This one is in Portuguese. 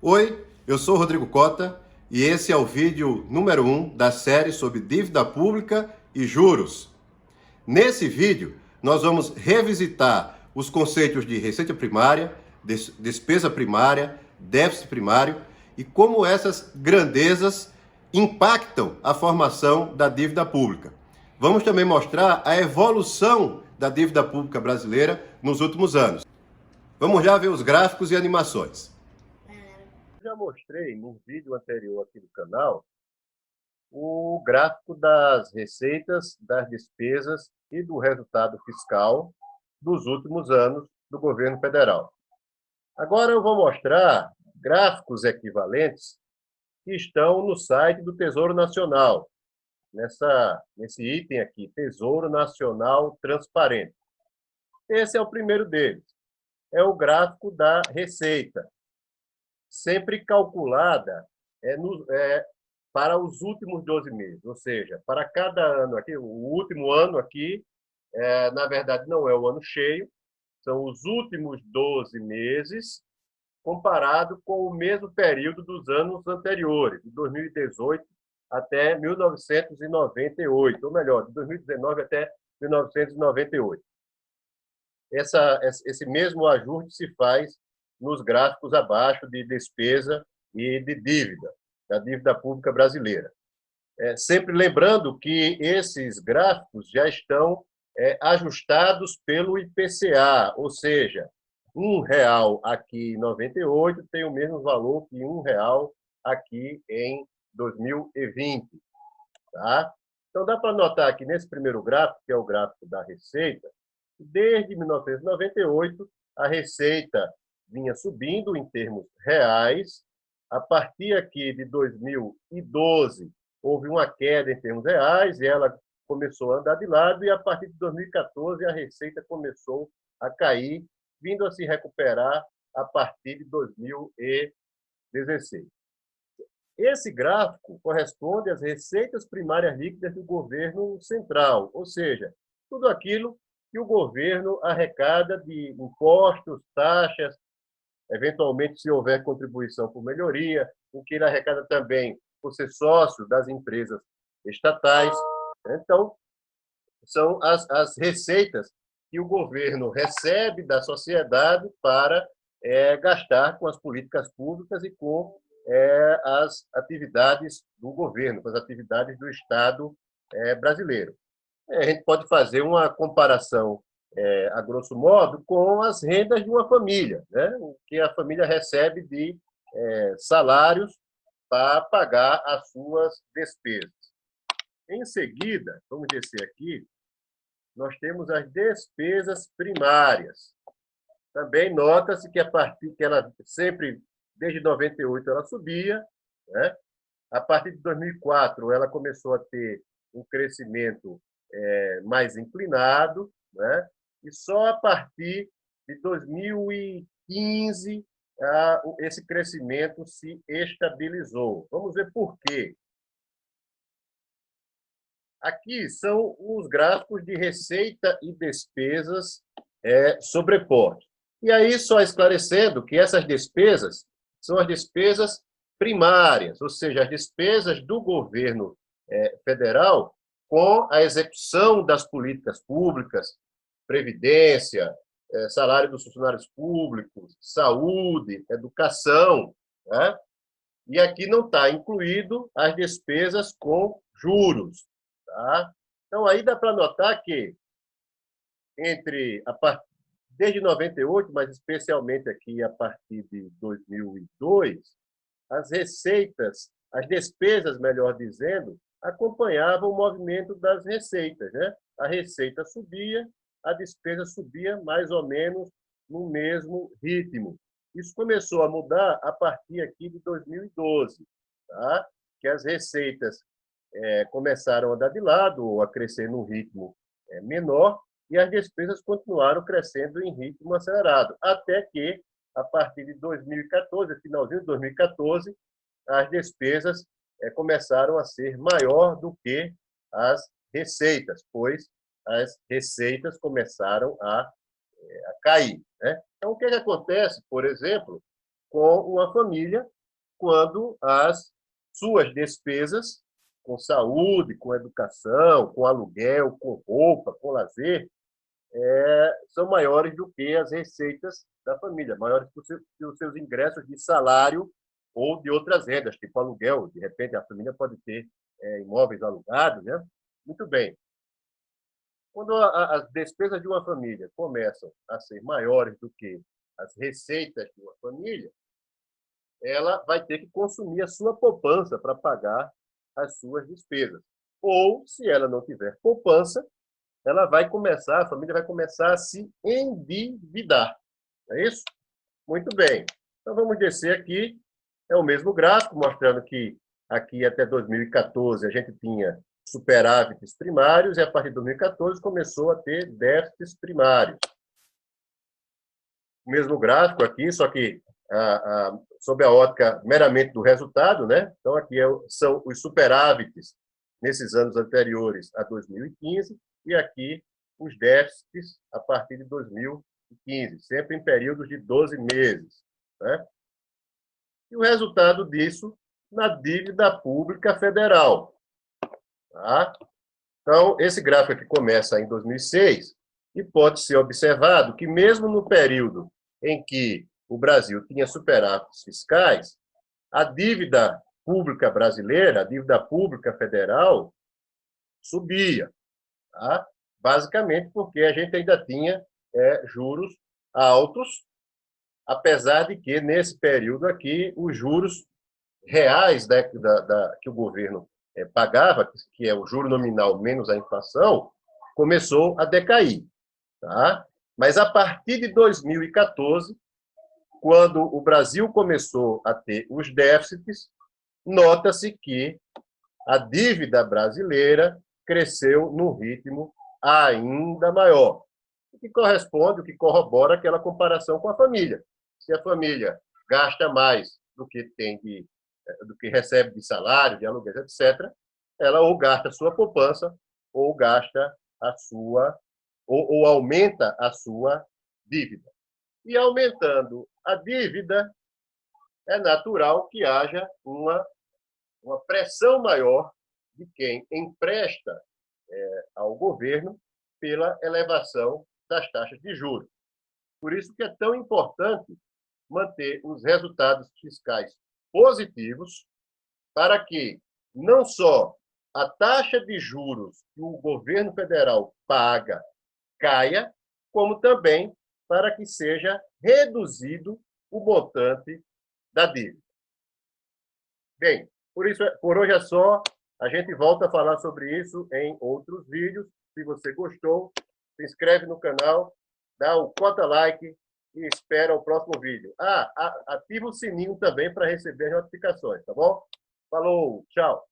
Oi, eu sou Rodrigo Cota e esse é o vídeo número 1 da série sobre dívida pública e juros. Nesse vídeo, nós vamos revisitar os conceitos de receita primária, despesa primária, déficit primário e como essas grandezas impactam a formação da dívida pública. Vamos também mostrar a evolução da dívida pública brasileira nos últimos anos. Vamos já ver os gráficos e animações. Já mostrei no vídeo anterior aqui do canal o gráfico das receitas, das despesas e do resultado fiscal dos últimos anos do governo federal. Agora eu vou mostrar gráficos equivalentes que estão no site do Tesouro Nacional, nesse item aqui, Tesouro Nacional Transparente. Esse é o primeiro deles, é o gráfico da receita, sempre calculada para os últimos 12 meses, ou seja, para cada ano aqui, o último ano aqui, na verdade, não é o ano cheio, são os últimos 12 meses, comparado com o mesmo período dos anos anteriores, de 2018 até 1998, ou melhor, de 2019 até 1998. Esse mesmo ajuste se faz nos gráficos abaixo de despesa e de dívida, da dívida pública brasileira. Sempre lembrando que esses gráficos já estão ajustados pelo IPCA, ou seja, R$ 1 aqui em 98 tem o mesmo valor que R$ 1 aqui em 2020. Tá? Então, dá para notar aqui nesse primeiro gráfico, que é o gráfico da receita, desde 1998, a receita vinha subindo em termos reais. A partir aqui de 2012, houve uma queda em termos reais e ela começou a andar de lado, e a partir de 2014 a receita começou a cair, vindo a se recuperar a partir de 2016. Esse gráfico corresponde às receitas primárias líquidas do governo central, ou seja, tudo aquilo que o governo arrecada de impostos, taxas, eventualmente, se houver contribuição por melhoria, o que ele arrecada também por ser sócio das empresas estatais. Então, são as receitas que o governo recebe da sociedade para gastar com as políticas públicas e com as atividades do governo, com as atividades do Estado brasileiro. A gente pode fazer uma comparação, a grosso modo, com as rendas de uma família, né? O que a família recebe de salários para pagar as suas despesas. Em seguida, vamos descer aqui, nós temos as despesas primárias. Também nota-se que a partir que ela sempre, desde 98, ela subia, né? A partir de 2004, ela começou a ter um crescimento mais inclinado, né? E só a partir de 2015 esse crescimento se estabilizou. Vamos ver por quê. Aqui são os gráficos de receita e despesas sobrepostos. E aí, só esclarecendo que essas despesas são as despesas primárias, ou seja, as despesas do governo federal com a execução das políticas públicas, previdência, salário dos funcionários públicos, saúde, educação, né? E aqui não está incluído as despesas com juros. Tá? Então, aí dá para notar que desde 98, mas especialmente aqui a partir de 2002, as receitas, as despesas, melhor dizendo, acompanhavam o movimento das receitas, né? A receita subia, a despesa subia mais ou menos no mesmo ritmo. Isso começou a mudar a partir aqui de 2012, tá? Que as receitas começaram a dar de lado ou a crescer num ritmo menor, e as despesas continuaram crescendo em ritmo acelerado, até que, a partir de 2014, finalzinho de 2014, as despesas começaram a ser maior do que as receitas, pois as receitas começaram a cair, né? Então, o que acontece, por exemplo, com uma família quando as suas despesas com saúde, com educação, com aluguel, com roupa, com lazer, são maiores do que as receitas da família, maiores que os seus ingressos de salário ou de outras rendas, tipo aluguel. De repente, a família pode ter imóveis alugados, né? Muito bem. Quando as despesas de uma família começam a ser maiores do que as receitas de uma família, ela vai ter que consumir a sua poupança para pagar as suas despesas. Ou, se ela não tiver poupança, a família vai começar a se endividar. É isso? Muito bem. Então, vamos descer aqui. É o mesmo gráfico, mostrando que aqui até 2014 a gente tinha superávites primários e a partir de 2014 começou a ter déficits primários. O mesmo gráfico aqui, só que sob a ótica meramente do resultado, né? Então, aqui são os superávites nesses anos anteriores a 2015 e aqui os déficits a partir de 2015, sempre em períodos de 12 meses. Né? E o resultado disso na dívida pública federal. Tá? Então, esse gráfico aqui começa em 2006 e pode ser observado que, mesmo no período em que o Brasil tinha superávites fiscais, a dívida pública brasileira, a dívida pública federal, subia. Tá? Basicamente porque a gente ainda tinha juros altos, apesar de que, nesse período aqui, os juros reais que o governo pagava, que é o juro nominal menos a inflação, começou a decair. Tá? Mas, a partir de 2014, quando o Brasil começou a ter os déficits, nota-se que a dívida brasileira cresceu num ritmo ainda maior, o que corresponde, o que corrobora aquela comparação com a família. Se a família gasta mais do que recebe de salário, de aluguel, etc., ela ou gasta a sua poupança ou gasta a sua ou aumenta a sua dívida. E aumentando a dívida, é natural que haja uma pressão maior de quem empresta ao governo pela elevação das taxas de juros. Por isso que é tão importante manter os resultados fiscais positivos para que não só a taxa de juros que o governo federal paga caia, como também para que seja reduzido o montante da dívida. Bem, por hoje é só. A gente volta a falar sobre isso em outros vídeos. Se você gostou, se inscreve no canal, dá o cota like e espera o próximo vídeo. Ativa o sininho também para receber as notificações, tá bom? Falou, tchau!